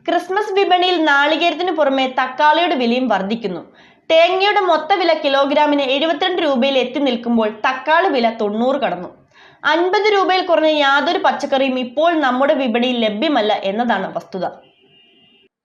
Christmas വിപണിയിൽ നാളികേരത്തിന് പുറമെ തക്കാളിയുടെ വിലയും വർദ്ധിക്കുന്നു. തേങ്ങയുടെ മൊത്ത വില കിലോഗ്രാമിന് 72 രൂപയിൽ എത്തി നിൽക്കുമ്പോൾ തക്കാളി വില 90 കടന്നു. 50 രൂപയിൽ കുറഞ്ഞ യാതൊരു പച്ചക്കറിയും ഇപ്പോൾ നമ്മുടെ വിപണിയിൽ ലഭ്യമല്ല എന്നതാണ് വസ്തുത.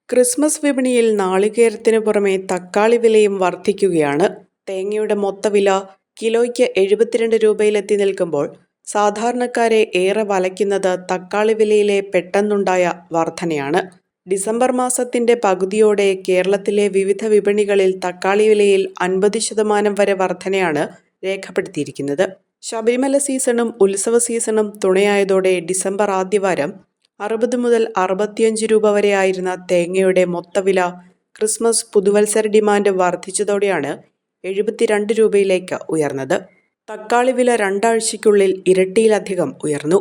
ക്രിസ്മസ് വിപണിയിൽ നാളികേരത്തിന് പുറമെ തക്കാളി വിലയും വർദ്ധിക്കുകയാണ്. തേങ്ങയുടെ മൊത്ത വില കിലോയ്ക്ക് 72 രൂപയിലെത്തി നിൽക്കുമ്പോൾ സാധാരണക്കാരെ ഏറെ വലയ്ക്കുന്നത് തക്കാളി വിലയിലെ പെട്ടെന്നുണ്ടായ വർധനയാണ്. ഡിസംബർ മാസത്തിന്റെ പകുതിയോടെ കേരളത്തിലെ വിവിധ വിപണികളിൽ തക്കാളി വിലയിൽ 50% വരെ വർധനയാണ് രേഖപ്പെടുത്തിയിരിക്കുന്നത്. ശബരിമല സീസണും ഉത്സവ സീസണും തുണയായതോടെ ഡിസംബർ ആദ്യവാരം 60 മുതൽ 65 രൂപ വരെ ആയിരുന്ന തേങ്ങയുടെ മൊത്തവില ക്രിസ്മസ് പുതുവത്സര ഡിമാൻഡ് വർദ്ധിച്ചതോടെയാണ് 72 രൂപയിലേക്ക് ഉയർന്നത്. തക്കാളി വില 2 ആഴ്ചയ്ക്കുള്ളിൽ ഇരട്ടിയിലധികം ഉയർന്നു.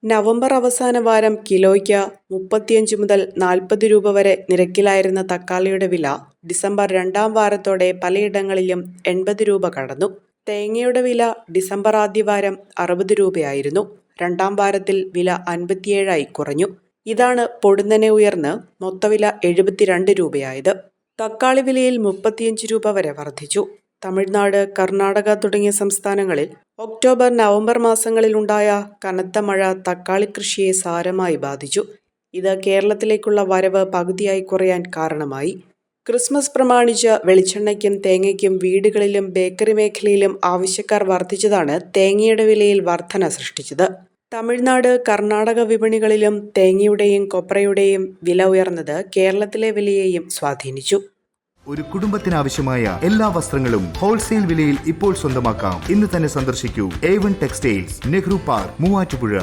നവംബർ അവസാന വാരം കിലോയ്ക്ക് 35 മുതൽ 40 രൂപ വരെ നിരക്കിലായിരുന്ന തക്കാളിയുടെ വില ഡിസംബർ 2ാം വാരത്തോടെ പലയിടങ്ങളിലും 80 രൂപ കടന്നു. തേങ്ങയുടെ വില ഡിസംബർ ആദ്യവാരം 60 രൂപയായിരുന്നു. 2ാം വാരത്തിൽ വില 57 കുറഞ്ഞു. ഇതാണ് പൊടുന്നനെ ഉയർന്ന് മൊത്തവില 72 രൂപയായത്. തക്കാളി വിലയിൽ 35 രൂപ വരെ വർദ്ധിച്ചു. തമിഴ്നാട്, കർണാടക തുടങ്ങിയ സംസ്ഥാനങ്ങളിൽ ഒക്ടോബർ, നവംബർ മാസങ്ങളിലുണ്ടായ കനത്ത മഴ തക്കാളി കൃഷിയെ സാരമായി ബാധിച്ചു. ഇത് കേരളത്തിലേക്കുള്ള വരവ് പകുതിയായി കുറയാൻ കാരണമായി. ക്രിസ്മസ് പ്രമാണിച്ച് വെളിച്ചെണ്ണയ്ക്കും തേങ്ങയ്ക്കും വീടുകളിലും ബേക്കറി മേഖലയിലും ആവശ്യക്കാർ വർദ്ധിച്ചതാണ് തേങ്ങയുടെ വിലയിൽ വർധന സൃഷ്ടിച്ചത്. തമിഴ്നാട്, കർണാടക വിപണികളിലും തേങ്ങയുടെയും കൊപ്രയുടെയും വില ഉയർന്നത് കേരളത്തിലെ വിലയെയും സ്വാധീനിച്ചു. ഒരു കുടുംബത്തിനാവശ്യമായ എല്ലാ വസ്ത്രങ്ങളും ഹോൾസെയിൽ വിലയിൽ ഇപ്പോൾ സ്വന്തമാക്കാം. ഇന്ന് തന്നെ സന്ദർശിക്കൂ A1 textiles, Nehru park, Muvattupuzha.